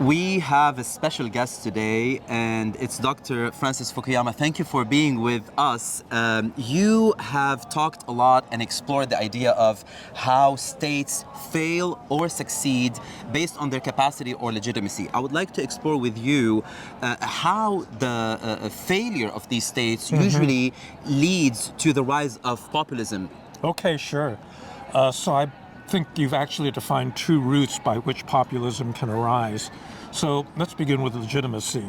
We have a special guest today, and it's Dr. Francis Fukuyama. Thank you for being with us. You have talked a lot and explored the idea of how states fail or succeed based on their capacity or legitimacy. I would like to explore with you how the failure of these states usually leads to the rise of populism. Okay, sure. So I think you've actually defined two routes by which populism can arise. So let's begin with legitimacy.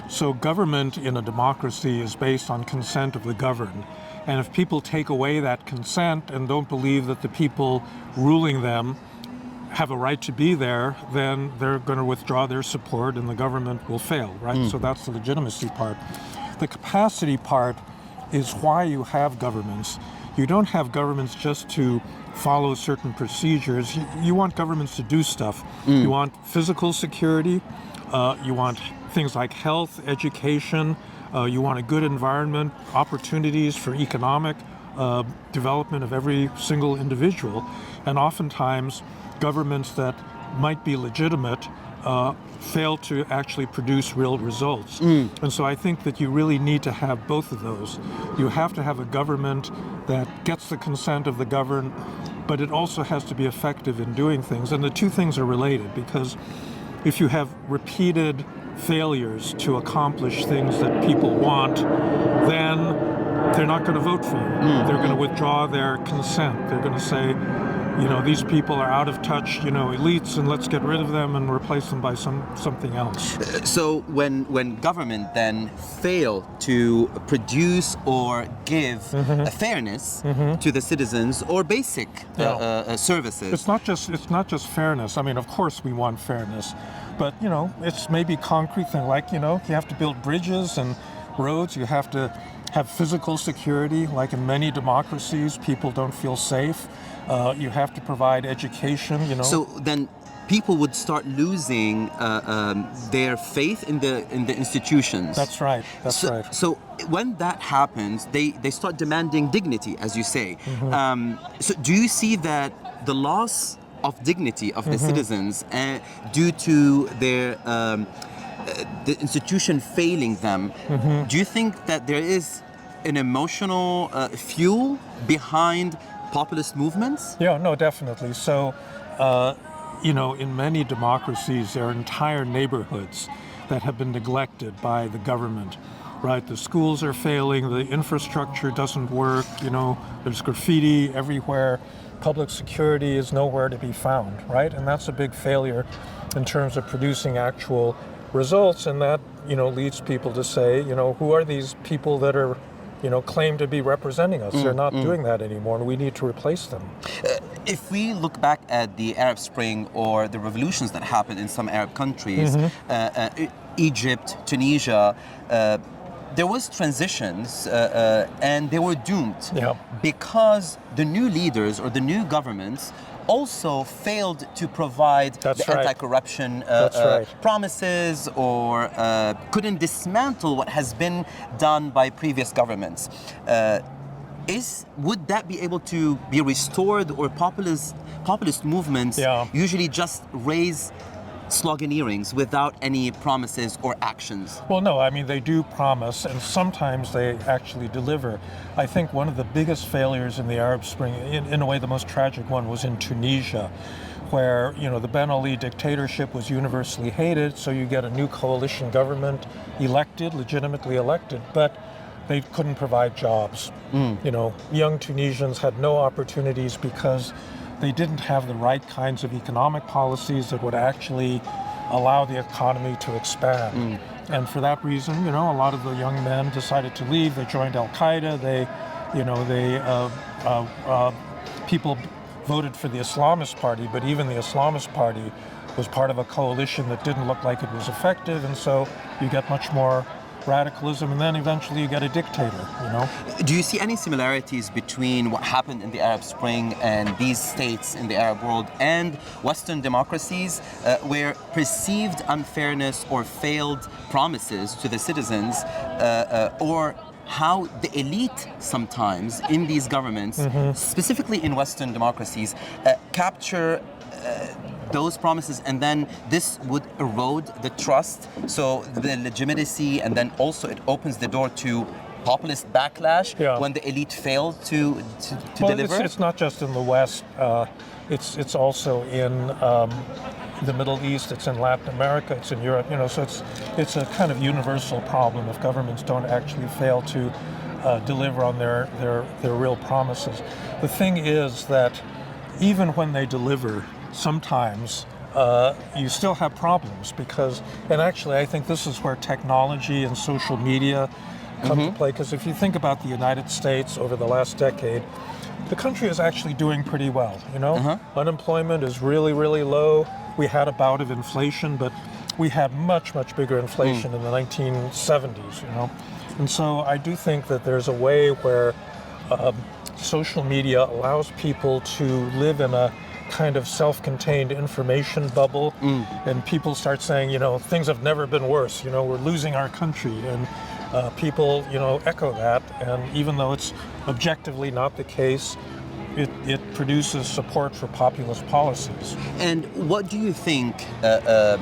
So government in a democracy is based on consent of the governed. And if people take away that consent and don't believe that the people ruling them have a right to be there, then they're going to withdraw their support and the government will fail, right? So that's the legitimacy part. The capacity part is why you have governments. You don't have governments just to follow certain procedures. You want governments to do stuff. You want physical security. You want things like health, education. You want a good environment, opportunities for economic development of every single individual. And oftentimes, governments that might be legitimate fail to actually produce real results. And so I think that you really need to have both of those. You have to have a government that gets the consent of the governed, but it also has to be effective in doing things. And the two things are related, because if you have repeated failures to accomplish things that people want, then they're not going to vote for you. They're going to withdraw their consent. They're going to say, you know, these people are out of touch, you know, elites, and let's get rid of them and replace them by something else. So when government then fail to produce or give a fairness to the citizens or basic services, It's not just fairness. I mean, of course we want fairness, but you know, it's maybe concrete thing like, you know, you have to build bridges and roads. You have to have physical security. Like in many democracies, people don't feel safe. You have to provide education, you know. So then people would start losing their faith in the institutions. That's right. That's right. So when that happens, they start demanding dignity, as you say. So do you see that the loss of dignity of the citizens due to their the institution failing them, do you think that there is an emotional fuel behind populist movements? Yeah, no, definitely. So, you know, in many democracies, there are entire neighborhoods that have been neglected by the government, right? The schools are failing, the infrastructure doesn't work, you know, there's graffiti everywhere, public security is nowhere to be found, right? And that's a big failure in terms of producing actual results, and that, you know, leads people to say, you know, who are these people that are, you know, claim to be representing us? They're not doing that anymore, and we need to replace them. If we look back at the Arab Spring or the revolutions that happened in some Arab countries, Egypt, Tunisia, there was transitions and they were doomed because the new leaders or the new governments also failed to provide anti-corruption promises or couldn't dismantle what has been done by previous governments. Would that be able to be restored, or populist movements usually just raise sloganeerings without any promises or actions? Well, no, I mean, they do promise, and sometimes they actually deliver. I think one of the biggest failures in the Arab Spring, in a way the most tragic one, was in Tunisia, where, you know, the Ben Ali dictatorship was universally hated, so you get a new coalition government elected, legitimately elected, but they couldn't provide jobs. You know, young Tunisians had no opportunities because they didn't have the right kinds of economic policies that would actually allow the economy to expand. And for that reason, you know, a lot of the young men decided to leave. They joined Al-Qaeda. People voted for the Islamist Party, but even the Islamist Party was part of a coalition that didn't look like it was effective, and so you get much more radicalism, and then eventually you get a dictator, you know? Do you see any similarities between what happened in the Arab Spring and these states in the Arab world and Western democracies where perceived unfairness or failed promises to the citizens or how the elite sometimes in these governments, specifically in Western democracies, capture those promises, and then this would erode the trust, so the legitimacy, and then also it opens the door to populist backlash when the elite fail to deliver? It's not just in the West. It's also in the Middle East. It's in Latin America. It's in Europe. So it's a kind of universal problem if governments don't actually fail to deliver on their real promises. The thing is that even when they deliver, sometimes you still have problems because, and actually I think this is where technology and social media come to play, because if you think about the United States over the last decade, the country is actually doing pretty well, Unemployment is really, really low. We had a bout of inflation, but we had much, much bigger inflation in the 1970s, And so I do think that there's a way where social media allows people to live in a kind of self-contained information bubble, and people start saying, things have never been worse, we're losing our country, and people, echo that, and even though it's objectively not the case, it produces support for populist policies. And what do you think the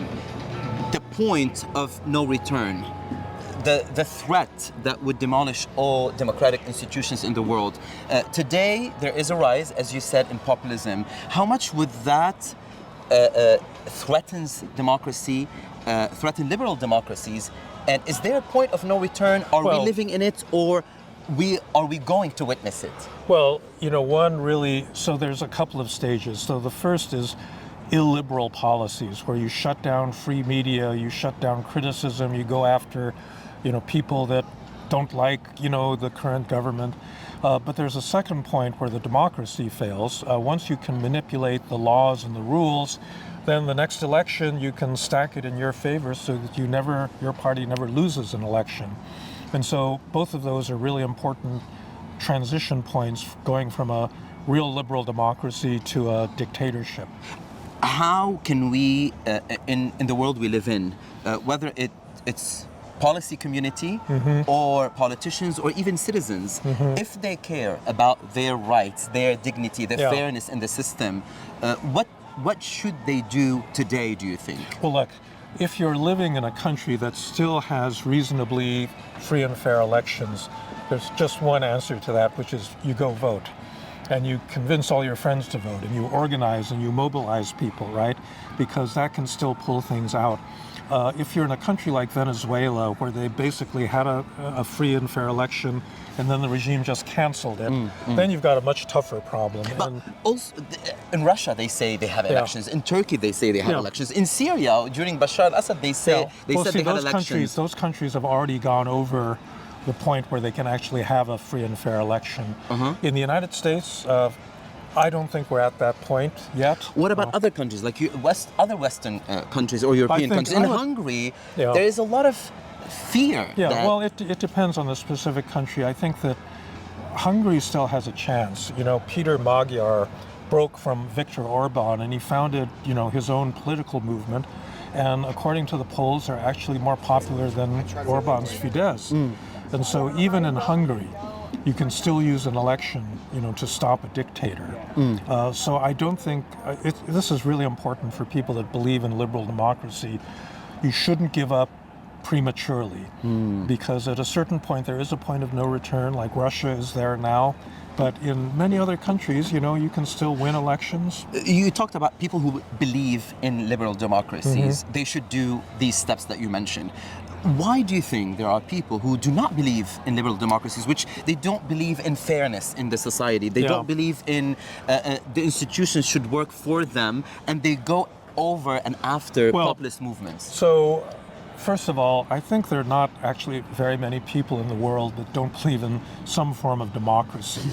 point of no return, the threat that would demolish all democratic institutions in the world? Today, there is a rise, as you said, in populism. How much would that threatens democracy, threaten liberal democracies? And is there a point of no return? Are we living in it, or are we going to witness it? Well, so there's a couple of stages. So the first is illiberal policies, where you shut down free media, you shut down criticism, you go after, people that don't like, the current government. But there's a second point where the democracy fails. Once you can manipulate the laws and the rules, then the next election you can stack it in your favor so that your party never loses an election. And so both of those are really important transition points, going from a real liberal democracy to a dictatorship. How can we, in the world we live in, whether it's policy community or politicians or even citizens, if they care about their rights, their dignity, their fairness in the system, what should they do today, do you think? Well, look, if you're living in a country that still has reasonably free and fair elections, there's just one answer to that, which is you go vote. And you convince all your friends to vote, and you organize and you mobilize people, right? Because that can still pull things out. If you're in a country like Venezuela, where they basically had a free and fair election, and then the regime just canceled it, then you've got a much tougher problem. But also, in Russia, they say they have elections. In Turkey, they say they have elections. In Syria, during Bashar al-Assad, they said they had elections. Those countries have already gone over the point where they can actually have a free and fair election. In the United States, I don't think we're at that point yet. What about other countries, like other Western countries or European countries? In Hungary, there is a lot of fear. Well, it depends on the specific country. I think that Hungary still has a chance. Peter Magyar broke from Viktor Orban, and he founded, his own political movement. And according to the polls, they're actually more popular than Orban's Fidesz. And so even in Hungary, you can still use an election, to stop a dictator. So I don't think, this is really important for people that believe in liberal democracy. You shouldn't give up prematurely, because at a certain point there is a point of no return, like Russia is there now. But in many other countries, you can still win elections. You talked about people who believe in liberal democracies. They should do these steps that you mentioned. Why do you think there are people who do not believe in liberal democracies, which they don't believe in fairness in the society, they don't believe in the institutions should work for them, and they go over and after populist movements? So, first of all, I think there are not actually very many people in the world that don't believe in some form of democracy,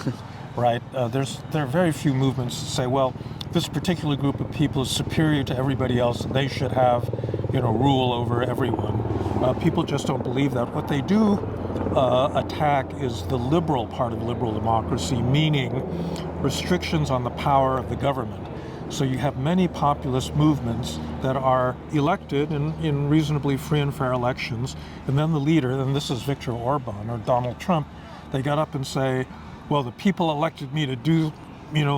right? There are very few movements that say, well, this particular group of people is superior to everybody else, and they should have, rule over everyone. People just don't believe that. What they do attack is the liberal part of liberal democracy, meaning restrictions on the power of the government. So you have many populist movements that are elected in reasonably free and fair elections, and then the leader, and this is Viktor Orban or Donald Trump, they got up and say, well, the people elected me to do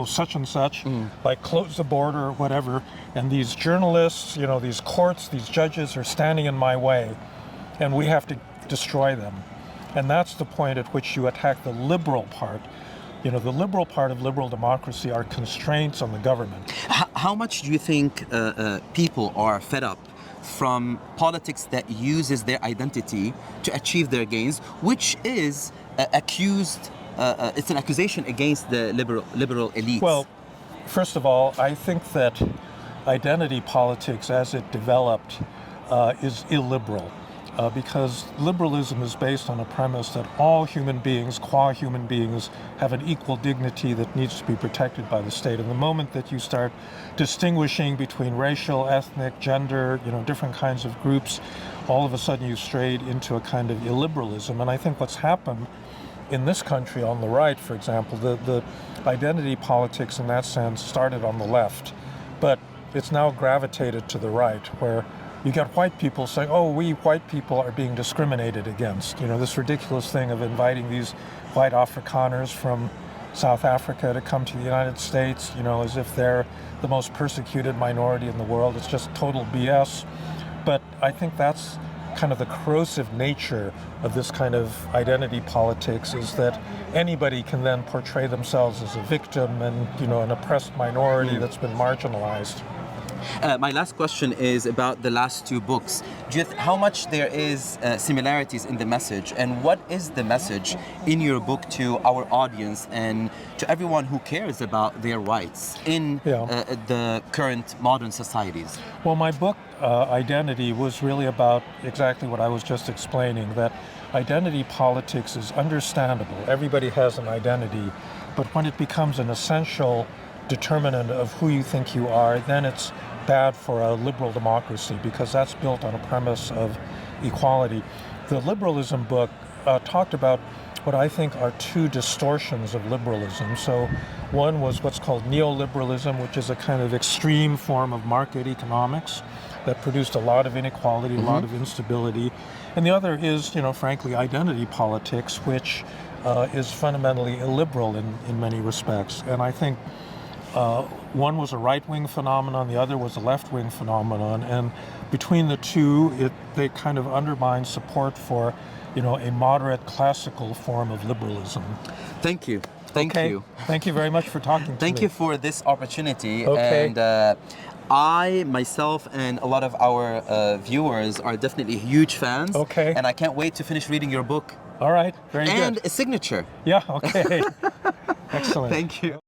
such and such, like close the border or whatever, and these journalists, these courts, these judges are standing in my way, and we have to destroy them. And that's the point at which you attack the liberal part. The liberal part of liberal democracy are constraints on the government. How much do you think people are fed up from politics that uses their identity to achieve their gains, which is accused? It's an accusation against the liberal elites. Well, first of all, I think that identity politics, as it developed, is illiberal. Because liberalism is based on a premise that all human beings, qua human beings, have an equal dignity that needs to be protected by the state. And the moment that you start distinguishing between racial, ethnic, gender, different kinds of groups, all of a sudden you strayed into a kind of illiberalism. And I think what's happened in this country on the right, for example, the identity politics in that sense started on the left, but it's now gravitated to the right, where you get white people saying, oh, we white people are being discriminated against. This ridiculous thing of inviting these white Afrikaners from South Africa to come to the United States, as if they're the most persecuted minority in the world. It's just total BS. But I think that's kind of the corrosive nature of this kind of identity politics, is that anybody can then portray themselves as a victim and, an oppressed minority that's been marginalized. My last question is about the last two books. How much there is similarities in the message, and what is the message in your book to our audience and to everyone who cares about their rights in the current modern societies? Well, my book, Identity, was really about exactly what I was just explaining, that identity politics is understandable. Everybody has an identity, but when it becomes an essential determinant of who you think you are, then it's bad for a liberal democracy, because that's built on a premise of equality. The liberalism book talked about what I think are two distortions of liberalism. So one was what's called neoliberalism, which is a kind of extreme form of market economics that produced a lot of inequality, a lot of instability. And the other is, frankly, identity politics, which is fundamentally illiberal in many respects. And I think one was a right-wing phenomenon, the other was a left-wing phenomenon, and between the two, they kind of undermine support for, a moderate classical form of liberalism. Thank you. Thank you. Thank you very much for talking to me. Thank you for this opportunity. Okay. And I, myself, and a lot of our viewers are definitely huge fans. Okay. And I can't wait to finish reading your book. All right. Very good. And a signature. Yeah, okay. Excellent. Thank you.